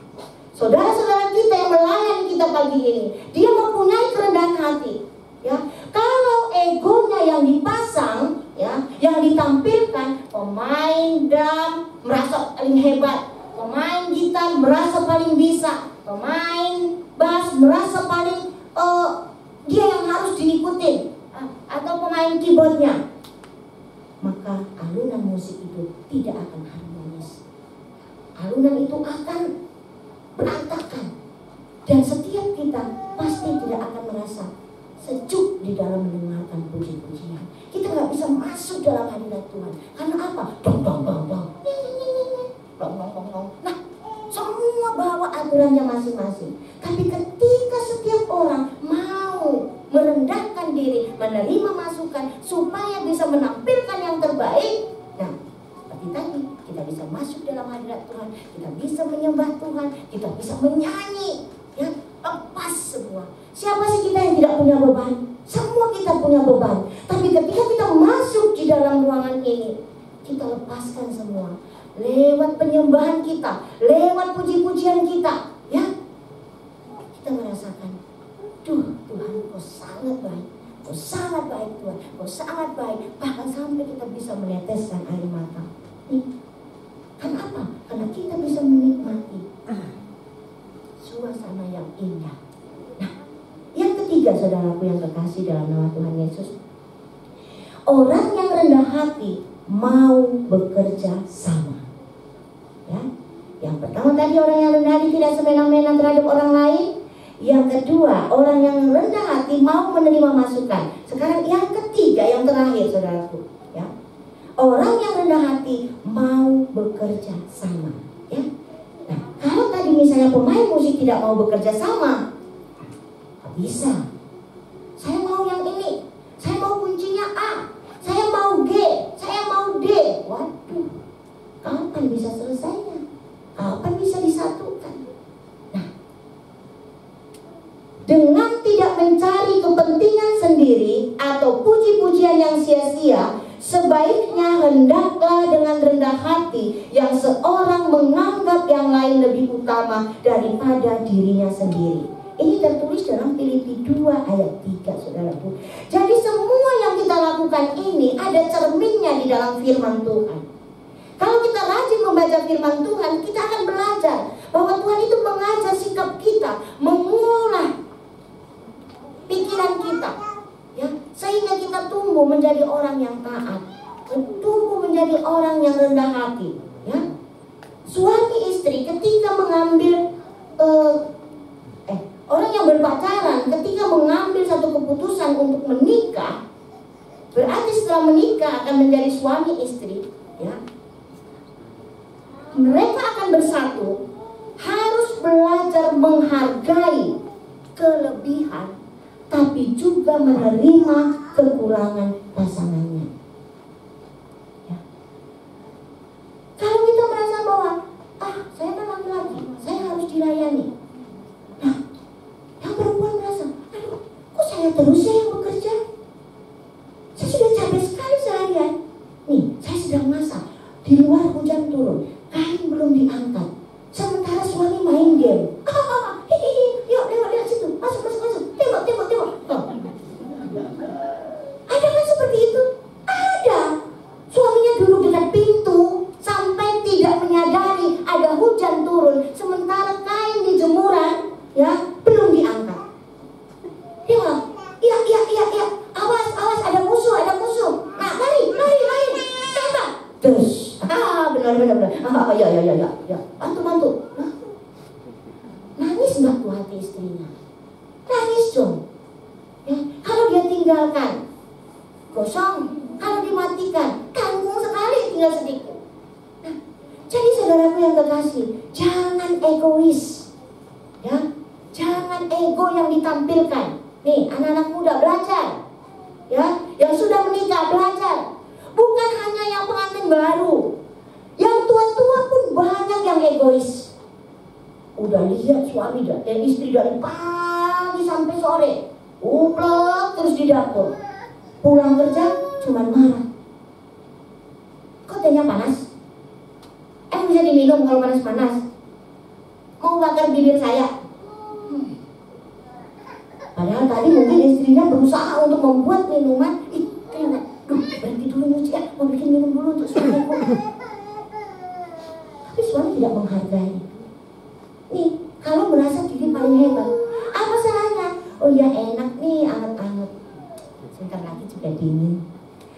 Saudara-saudara kita yang melayani kita pagi ini, dia mempunyai kerendahan hati. Ya, kalau egonya yang dipasang, ya, yang ditampilkan, pemain drum merasa paling hebat, pemain gitar merasa paling bisa, pemain bass merasa paling dia yang harus diikutin, atau pemain keyboardnya, maka alunan musik itu tidak akan harmonis. Alunan itu akan berantakan, dan setiap kita pasti tidak akan merasa sejuk di dalam mendengarkan puji-pujian. Kita nggak bisa masuk dalam hadirat Tuhan. Karena apa? Dong dong dong dong. Dong dong dong dong. Nah, semua bawa aturannya masing-masing. Tapi ketika setiap orang mau merendahkan diri, menerima masukan supaya bisa menampilkan yang terbaik, nah, seperti tadi, kita bisa masuk dalam hadirat Tuhan, kita bisa menyembah Tuhan, kita bisa menyanyi, ya, lepas semua. Siapa sih kita yang tidak punya beban? Semua kita punya beban. Tapi ketika kita masuk di dalam ruangan ini, kita lepaskan semua. Lewat penyembahan kita, lewat puji-pujian kita, ya, kita merasakan, duh Tuhan, Kau sangat baik, Kau sangat baik Tuhan, Kau sangat baik. Bahkan sampai kita bisa meneteskan air mata. Karena apa? Karena kita bisa menikmati suasana yang indah. Nah, yang ketiga saudaraku yang terkasih dalam nama Tuhan Yesus, orang yang rendah hati mau bekerja sama. Ya, yang pertama tadi orang yang rendah hati tidak semena-mena terhadap orang lain. Yang kedua, orang yang rendah hati mau menerima masukan. Sekarang yang ketiga, yang terakhir saudaraku, ya, orang yang rendah hati mau bekerja sama. Ya, nah, kalau tadi misalnya pemain musik tidak mau bekerja sama, bisa. Saya mau yang ini, saya mau kuncinya A, saya mau G, saya mau D. Waduh, kapan bisa selesainya? Kapan bisa disatukan? Nah, dengan tidak mencari kepentingan sendiri atau puji-pujian yang sia-sia, sebaiknya hendaklah dengan rendah hati yang seorang menganggap yang lain lebih utama daripada dirinya sendiri. Ini tertulis dalam Filipi 2 ayat 3, saudaraku. Jadi semua yang kita lakukan ini ada cerminnya di dalam firman Tuhan. Kalau kita rajin membaca firman Tuhan, kita akan belajar bahwa Tuhan itu mengajar sikap kita, mengolah pikiran kita, ya, sehingga kita tumbuh menjadi orang yang taat, tumbuh menjadi orang yang rendah hati, ya. Suami istri ketika mengambil orang yang berpacaran ketika mengambil satu keputusan untuk menikah, berarti setelah menikah akan menjadi suami istri, ya. Mereka akan bersatu, harus belajar menghargai kelebihan, tapi juga menerima kekurangan pasangannya. Ya. Kalau kita merasa bahwa saya kan laki-laki, saya harus dilayani. Nah, yang perempuan merasa, aduh, kok saya terus yang bekerja? Saya sudah capek sekali seharian. Nih, saya sedang masak, di luar hujan turun, kain belum diangkat, sementara suami main game. Yuk lewat situ, masuk, tembak. Ada kan seperti itu? Ada. Suaminya duduk dekat pintu sampai tidak menyadari ada hujan turun, sementara kain di jemuran, ya, belum diangkat. Dia bilang, iya, awas, ada musuh. Nah, lari, tembak. Terus, benar. Ya, bantu. Nangis nggak tuh hati istrinya? Nangis dong. Ya, kalau dia tinggalkan, kosong. Kalau dimatikan, tanggung sekali, tinggal sedikit. Nah, jadi saudaraku yang kekasih, jangan egois, ya, jangan ego yang ditampilkan. Nih, anak-anak muda belajar, ya, yang sudah menikah belajar. Bukan hanya yang pengantin baru, yang tua-tua pun banyak yang egois. Udah lihat suami dan istri dari pagi sampai sore, uplek terus di dapur. Pulang kerja cuman marah. Kok tehnya panas? Bisa diminum kalau panas-panas? Mau bakar bibir saya? Padahal tadi mungkin istrinya berusaha untuk membuat minuman. Berhenti dulu nyuci ya, mau bikin minum dulu untuk suamiku. Tapi suami tidak menghargai. Nih, kalau merasa diri paling hebat, apa salahnya? Oh ya, enak nih, anget-anget. Sebentar lagi juga dingin.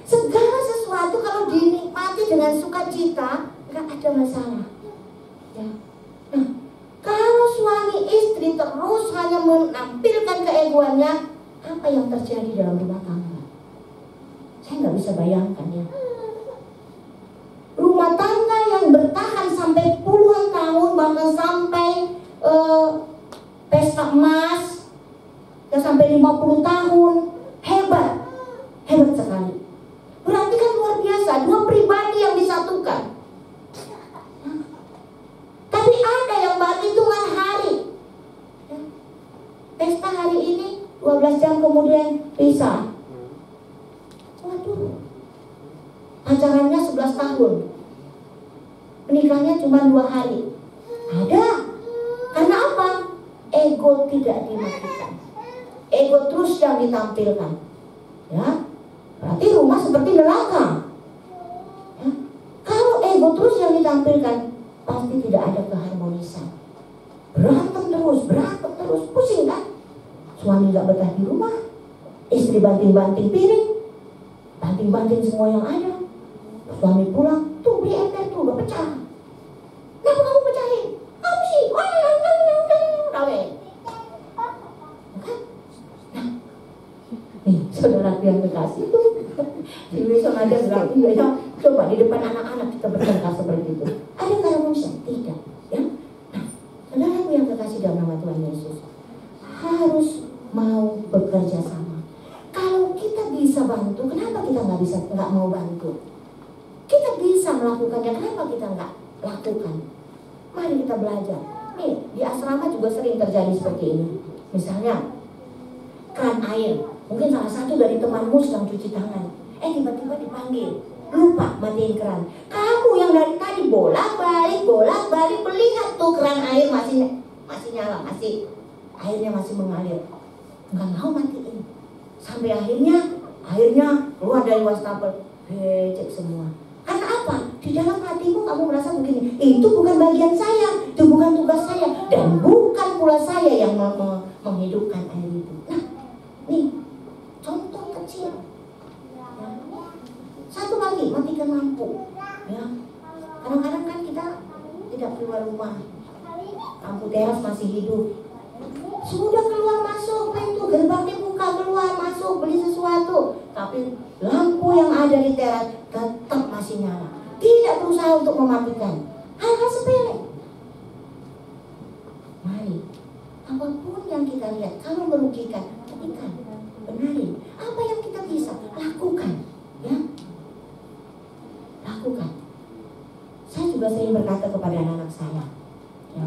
Segala sesuatu kalau dinikmati dengan sukacita, nggak ada masalah. Ya. Nah, kalau suami istri terus hanya menampilkan keegoannya, apa yang terjadi dalam rumah tangga? Saya nggak bisa bayangkan, ya. Rumah tangga yang bertahan sampai puluhan tahun, bahkan sampai pesta emas, ya, sampai 50 tahun, hebat sekali. Berarti kan luar biasa, dua pribadi yang disatukan. Tapi ada yang baru hitungan hari, ya. Pesta hari ini 12 jam kemudian pisah. Waduh, pacarannya 11 tahun, menikahnya cuma 2 hari. Ada. Karena apa? Ego tidak dimatikan, ego terus yang ditampilkan, ya. Berarti rumah seperti neraka, ya. Kalau ego terus yang ditampilkan, pasti tidak ada keharmonisan. Berantem terus, pusing kan? Suami gak betah di rumah, istri banting-banting piring, banting-banting semua yang ada. Suami pulang, tuh beli ember tuh, udah pecah. Kenapa kamu pecahin? Kamu sih, rawe. Bukan? Nah, nih, saudara yang kekasih tuh, di besok ada berarti ya, coba di depan anak-anak kita bertengkar seperti itu. Ada keharmonisan? Tidak, ya. Nah, saudara yang kekasih dalam nama Tuhan Yesus, harus mau mau bekerja sama. Kalau kita bisa bantu, kenapa kita nggak mau bantu? Kita bisa melakukannya, kenapa kita nggak lakukan? Mari kita belajar. Nih, di asrama juga sering terjadi seperti ini. Misalnya, keran air. Mungkin salah satu dari temanmu sedang cuci tangan. Tiba-tiba dipanggil. Lupa matiin keran. Kamu yang dari tadi bolak-balik melihat tuh keran air masih nyala, airnya masih mengalir. Nggak mau matiin. Sampai akhirnya keluar dari wastafel. Cek semua. Karena apa? Di dalam hatimu kamu merasa begini, itu bukan bagian saya, itu bukan tugas saya, dan bukan pula saya yang menghidupkan air itu. Nah, nih contoh kecil. Ya. Satu lagi, matikan lampu. Ya. Kadang-kadang kan kita tidak keluar rumah, lampu teras masih hidup. Sudah keluar masuk, pintu gerbang dibuka, keluar masuk beli sesuatu, tapi lampu yang ada di teras tetap masih nyala. Tidak berusaha untuk mematikan. Hal-hal sepele. Mari, apapun yang kita lihat, kalau merugikan, hentikan, benarin. Apa yang kita bisa lakukan, ya, lakukan. Saya juga sering berkata kepada anak-anak saya, ya,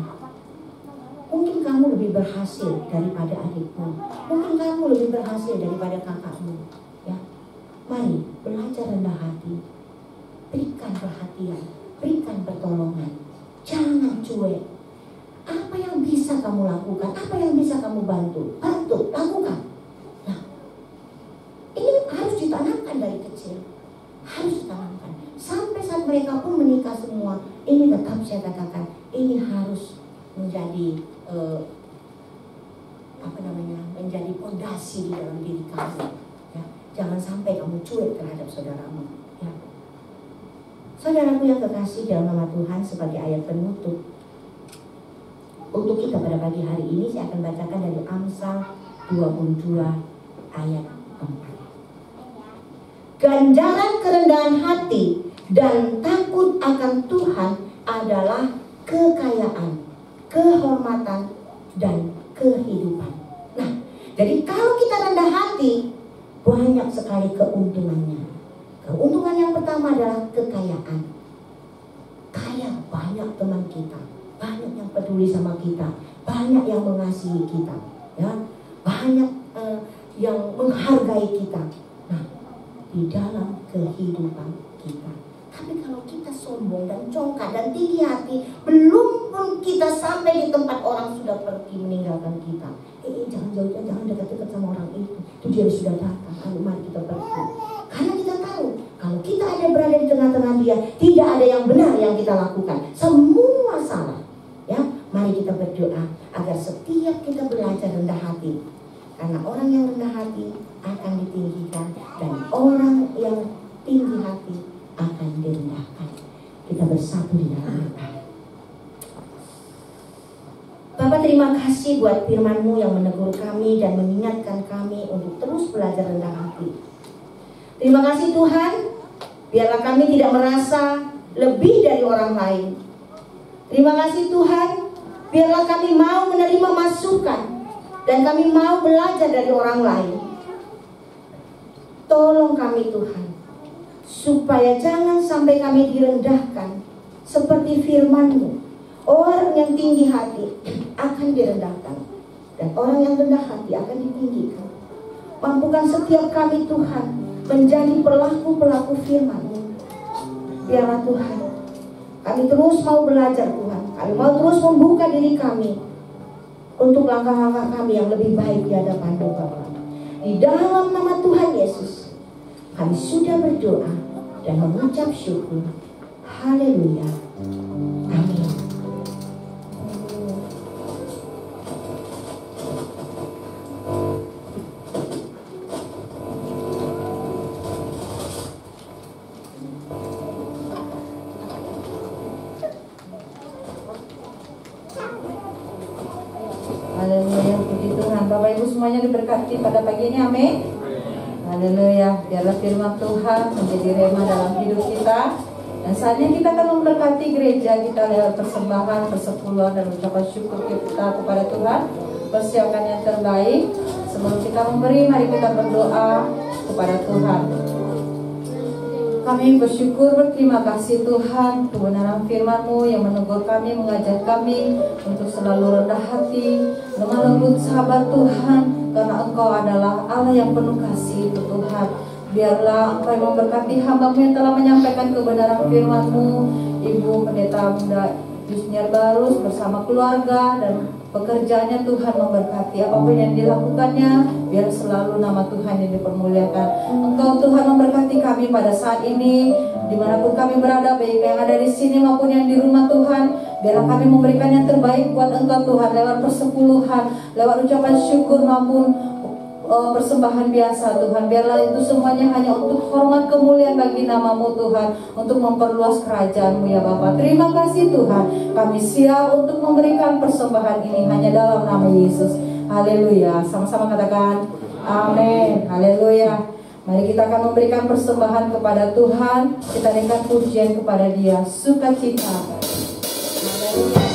mungkin kamu lebih berhasil daripada adikmu, mungkin kamu lebih berhasil daripada kakakmu, ya. Mari belajar rendah hati, berikan perhatian, berikan pertolongan, jangan cuek. Apa yang bisa kamu lakukan, apa yang bisa kamu bantu, lakukan. Nah, ini harus ditanamkan dari kecil, harus ditanamkan sampai saat mereka pun menikah semua. Ini tetap saya katakan, ini harus menjadi menjadi fondasi di dalam diri kamu. Ya, jangan sampai kamu cuek terhadap saudaramu. Ya. Saudaraku yang kekasih dalam nama Tuhan, sebagai ayat penutup untuk kita pada pagi hari ini, saya akan bacakan dari Amsal 22 ayat 4. Ganjaran kerendahan hati dan takut akan Tuhan adalah kekayaan, kehormatan, dan kehidupan. Nah, jadi kalau kita rendah hati, banyak sekali keuntungannya. Keuntungan yang pertama adalah kekayaan. Kaya, banyak teman kita, banyak yang peduli sama kita, banyak yang mengasihi kita, ya, banyak yang menghargai kita. Nah, di dalam kehidupan kita. Tapi kalau kita sombong dan congkak dan tinggi hati, belum pun kita sampai di tempat orang sudah pergi meninggalkan kita. Jangan jauh-jauh, jangan dekat-dekat sama orang itu. Itu dia sudah datang, ayo mari kita pergi. Karena kita tahu, kalau kita ada berada di tengah-tengah dia, tidak ada yang benar yang kita lakukan. Semua salah. Ya, mari kita berdoa agar setiap kita belajar rendah hati. Karena orang yang rendah hati akan ditinggikan, dan orang yang tinggi hati akan direndahkan. Kita bersatu di dalam doa. Bapak, terima kasih buat firman-Mu yang menegur kami dan mengingatkan kami untuk terus belajar rendah hati. Terima kasih Tuhan, biarlah kami tidak merasa lebih dari orang lain. Terima kasih Tuhan, biarlah kami mau menerima masukan dan kami mau belajar dari orang lain. Tolong kami Tuhan, supaya jangan sampai kami direndahkan seperti firman-Mu. Orang yang tinggi hati akan direndahkan, dan orang yang rendah hati akan ditinggikan. Mampukan setiap kami Tuhan menjadi pelaku-pelaku firman-Mu. Biarlah Tuhan, kami terus mau belajar Tuhan. Kami mau terus membuka diri kami untuk langkah-langkah kami yang lebih baik di hadapan-Mu Bapa. Di dalam nama Tuhan Yesus, kami sudah berdoa dan mengucap syukur. Haleluya. Amin. Haleluya, puji Tuhan. Bapak Ibu semuanya diberkati pada pagi ini, amin. Haleluya, biarlah firman Tuhan menjadi rema dalam hidup kita. Dan saatnya kita akan memberkati gereja kita lewat persembahan, persepuluhan, dan ucapan syukur kita kepada Tuhan. Persiapkan yang terbaik. Sebelum kita memberi, mari kita berdoa kepada Tuhan. Kami bersyukur, berterima kasih Tuhan, kebenaran firman-Mu yang menegur kami, mengajar kami untuk selalu rendah hati, lemah lembut, sabar Tuhan, karena Engkau adalah Allah yang penuh kasih itu Tuhan. Biarlah Engkau yang memberkati hamba-Mu yang telah menyampaikan kebenaran firman-Mu, Ibu Pendeta Bunda Yusniar Barus bersama keluarga dan pekerjaannya. Tuhan memberkati apapun yang dilakukannya, biar selalu nama Tuhan yang dipermuliakan. Engkau Tuhan memberkati kami pada saat ini, dimanapun kami berada, baik yang ada di sini maupun yang di rumah Tuhan. Biarlah kami memberikan yang terbaik buat Engkau Tuhan, lewat persepuluhan, lewat ucapan syukur maupun persembahan biasa Tuhan. Biarlah itu semuanya hanya untuk hormat kemuliaan bagi nama-Mu Tuhan, untuk memperluas kerajaan-Mu ya Bapa. Terima kasih Tuhan, kami siap untuk memberikan persembahan ini hanya dalam nama Yesus. Haleluya. Sama-sama katakan amin. Haleluya. Mari kita akan memberikan persembahan kepada Tuhan. Kita berikan pujian kepada Dia, sukacita. Haleluya.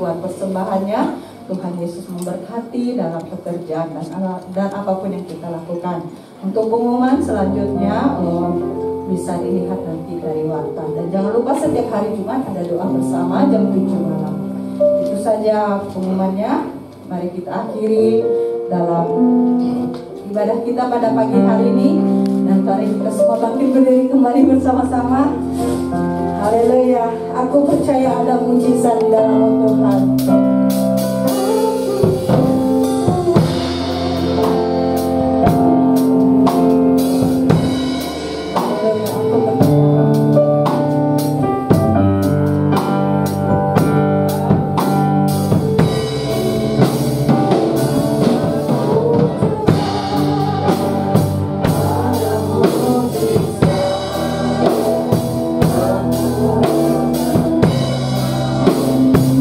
Persembahannya. Tuhan Yesus memberkati dalam pekerjaan dan apapun yang kita lakukan. Untuk pengumuman selanjutnya bisa dilihat nanti dari warta. Dan jangan lupa setiap hari Jumat ada doa bersama jam 7 malam. Itu saja pengumumannya. Mari kita akhiri dalam ibadah kita pada pagi hari ini. Dan mari kita semua bangkit berdiri kembali bersama-sama. Haleluya. Aku percaya ada mujizat di dalam Tuhan.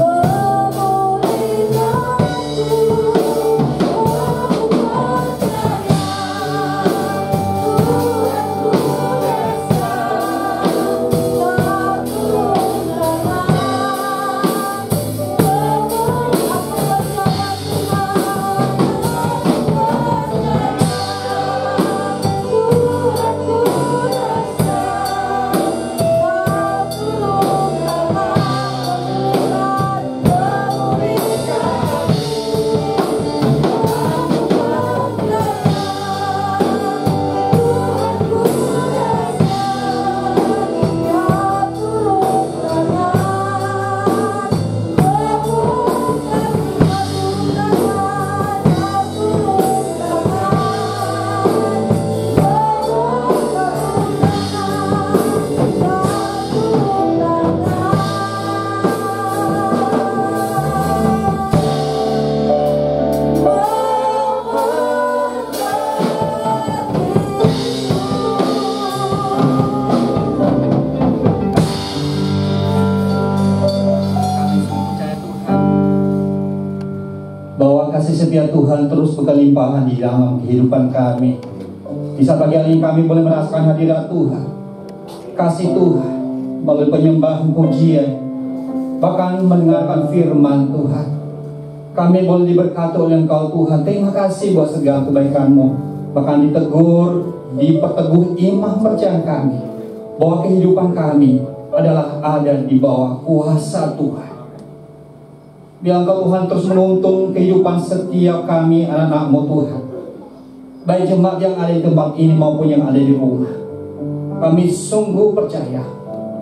Oh kasih setia Tuhan terus berkelimpahan di dalam kehidupan kami. Di saat pagi hari ini kami boleh merasakan hadirat Tuhan, kasih Tuhan melalui penyembahan pujian, bahkan mendengarkan firman Tuhan. Kami boleh diberkati oleh Engkau Tuhan. Terima kasih buat segala kebaikan-Mu. Bahkan ditegur, diperteguh iman percaya kami bahwa kehidupan kami adalah ada di bawah kuasa Tuhan. Biar Engkau Tuhan terus menuntun kehidupan setiap kami anak-anak-Mu Tuhan, baik jemaat yang ada di tempat ini maupun yang ada di rumah. Kami sungguh percaya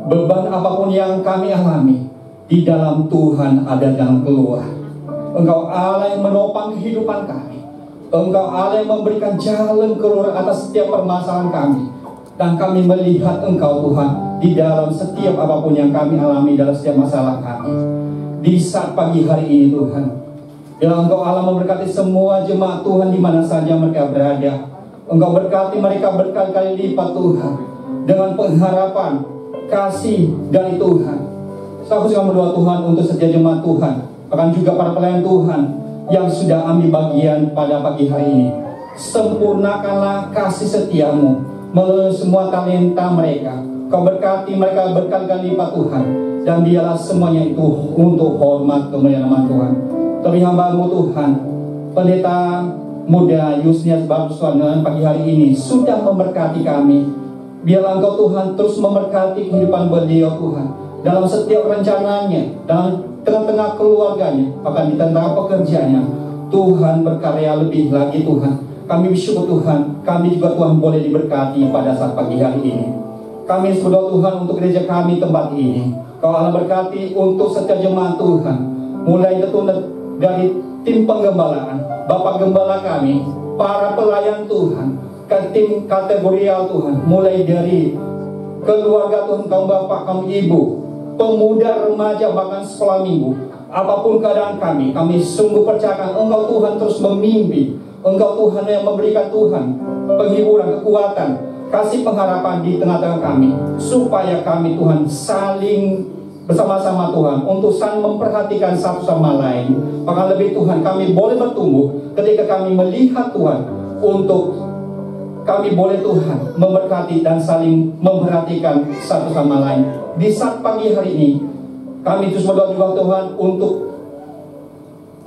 beban apapun yang kami alami, di dalam Tuhan ada jalan keluar. Engkau Allah yang menopang kehidupan kami. Engkau Allah yang memberikan jalan keluar atas setiap permasalahan kami. Dan kami melihat Engkau Tuhan di dalam setiap apapun yang kami alami dalam setiap masalah kami. Di saat pagi hari ini Tuhan, biarlah Engkau Allah memberkati semua jemaat Tuhan di mana saja mereka berada. Engkau berkati mereka berkali-kali lipat Tuhan, dengan pengharapan kasih dari Tuhan. Saya juga berdoa Tuhan untuk setiap jemaat Tuhan, bahkan juga para pelayan Tuhan yang sudah ambil bagian pada pagi hari ini. Sempurnakanlah kasih setiamu melalui semua talenta mereka. Kau berkati mereka berkali-kali lipat Tuhan, dan biarlah semuanya itu untuk hormat kemuliaan nama Tuhan. Tapi hamba-Mu Tuhan, pendeta muda Yusnias Baruswan dengan pagi hari ini sudah memberkati kami. Biarlah Engkau Tuhan terus memberkati kehidupan beliau Tuhan, dalam setiap rencananya, dalam tengah-tengah keluarganya, bahkan di tengah pekerjaannya. Tuhan berkarya lebih lagi Tuhan. Kami bersyukur Tuhan, kami juga Tuhan boleh diberkati pada saat pagi hari ini. Kami berdoa Tuhan untuk gereja kami tempat ini. Kau Allah berkati untuk setiap jemaat Tuhan, mulai tentu dari tim penggembalaan, Bapak Gembala kami, para pelayan Tuhan, tim kategorial Tuhan, mulai dari keluarga Tuhan, kaum bapak, kaum ibu, pemuda, remaja, bahkan sekolah minggu. Apapun keadaan kami sungguh percayakan Engkau Tuhan terus memimpin. Engkau Tuhan yang memberikan Tuhan penghiburan, kekuatan, kasih pengharapan di tengah-tengah kami, supaya kami Tuhan saling bersama-sama Tuhan untuk saling memperhatikan satu sama lain. Maka lebih Tuhan kami boleh bertumbuh ketika kami melihat Tuhan, untuk kami boleh Tuhan memberkati dan saling memperhatikan satu sama lain. Di saat pagi hari ini kami terus berdoa juga Tuhan untuk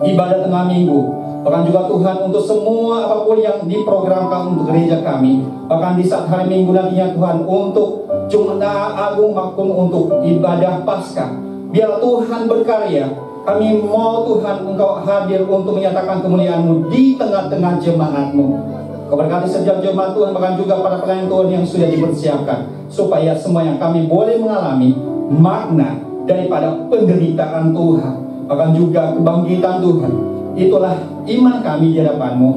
ibadah tengah minggu. Bahkan juga Tuhan untuk semua apapun yang diprogramkan untuk gereja kami. Bahkan di saat hari Minggu nantinya Tuhan untuk Jumat Agung maupun untuk ibadah Paskah. Biar Tuhan berkarya. Kami mau Tuhan Engkau hadir untuk menyatakan kemuliaan-Mu di tengah-tengah jemaat-Mu. Kau berkati setiap jemaat Tuhan, bahkan juga para pelayan Tuhan yang sudah dipersiapkan, supaya semuanya kami boleh mengalami makna daripada penderitaan Tuhan, bahkan juga kebangkitan Tuhan. Itulah iman kami di hadapan-Mu.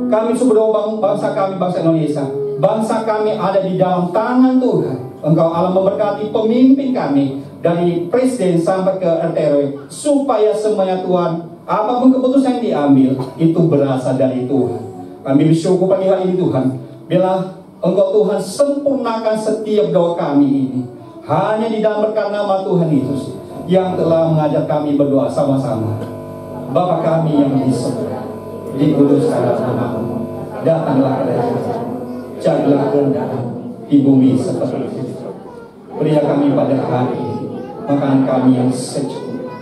Kami berdoa bangsa kami, bangsa Indonesia, bangsa kami ada di dalam tangan Tuhan. Engkau Allah memberkati pemimpin kami, dari presiden sampai ke RT RW, supaya semuanya Tuhan, apapun keputusan yang diambil itu berasal dari Tuhan. Kami bersyukur pagi hari ini Tuhan, bila Engkau Tuhan sempurnakan setiap doa kami ini, hanya di dalam berkat nama Tuhan Yesus yang telah mengajak kami berdoa sama-sama. Bapa kami yang di surga, dikuduskanlah nama-Mu, datanglah kerajaan-Mu, jadilah kehendak-Mu di bumi seperti itu. Berilah kami pada hari ini makanan kami yang secukupnya,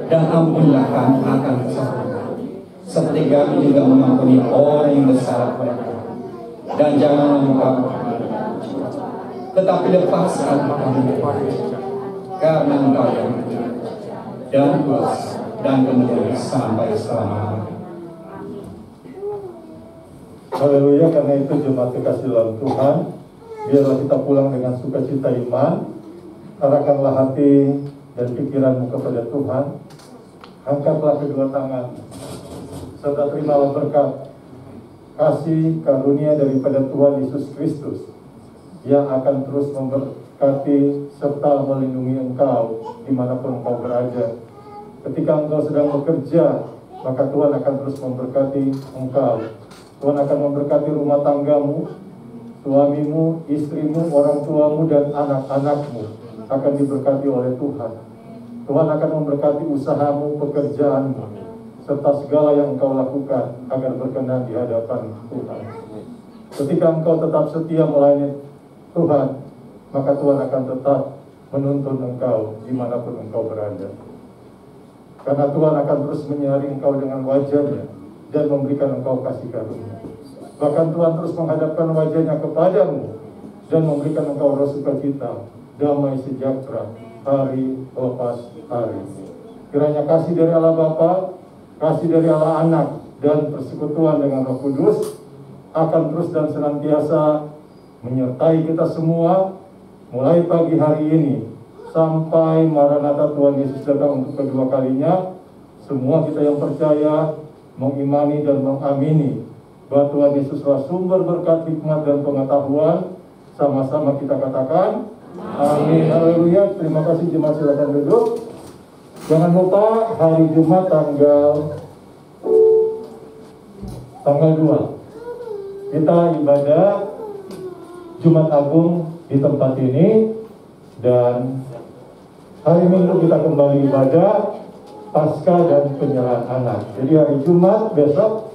dan ampunilah kami akan kesalahan kami, seperti kami juga mengampuni orang yang bersalah kepada kami. Dan jangan membuka kami, tetapi lepaskan kami, karena Engkau yang dan kuasa dan kemudian sampai selama-lamanya. Haleluya. Karena itu jemaat kekasih dalam Tuhan, biarlah kita pulang dengan sukacita iman. Arahkanlah hati dan pikiranmu kepada Tuhan. Angkatlah kedua tangan, serta terimalah berkat kasih karunia daripada Tuhan Yesus Kristus, yang akan terus memberkati serta melindungi engkau dimanapun engkau berada. Ketika engkau sedang bekerja, maka Tuhan akan terus memberkati engkau. Tuhan akan memberkati rumah tanggamu, suamimu, istrimu, orang tuamu, dan anak-anakmu akan diberkati oleh Tuhan. Tuhan akan memberkati usahamu, pekerjaanmu, serta segala yang engkau lakukan agar berkenan di hadapan Tuhan. Ketika engkau tetap setia melayani Tuhan, maka Tuhan akan tetap menuntun engkau dimanapun engkau berada. Karena Tuhan akan terus menyaring engkau dengan wajah-Nya dan memberikan engkau kasih karunia. Bahkan Tuhan terus menghadapkan wajah-Nya kepadamu dan memberikan engkau roh sukacita, damai sejahtera, hari lepas hari. Kiranya kasih dari Allah Bapa, kasih dari Allah Anak, dan persekutuan dengan Roh Kudus akan terus dan senantiasa menyertai kita semua mulai pagi hari ini sampai Maranatha Tuhan Yesus datang untuk kedua kalinya. Semua kita yang percaya, mengimani dan mengamini bahwa Tuhan Yesuslah sumber berkat, hikmat dan pengetahuan. Sama-sama kita katakan amin. Haleluya. Terima kasih jemaat, silakan duduk. Jangan lupa hari Jumat tanggal 2 kita ibadah Jumat Agung di tempat ini, dan hari Minggu kita kembali ibadah Paskah dan penyerahan anak. Jadi hari Jumat besok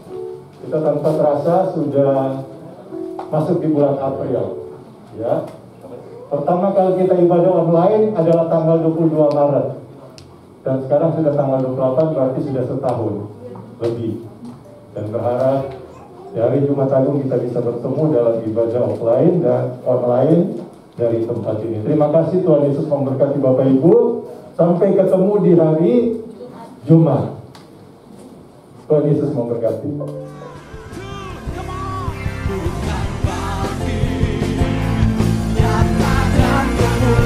kita tanpa terasa sudah masuk di bulan April. Ya. Pertama kali kita ibadah online adalah tanggal 22 Maret. Dan sekarang sudah tanggal 28, berarti sudah setahun lebih. Dan berharap di hari Jumat Agung kita bisa bertemu dalam ibadah offline dan online dari tempat ini. Terima kasih, Tuhan Yesus memberkati Bapak Ibu. Sampai ketemu di hari Jumat. Tuhan Yesus memberkati. Nyatakan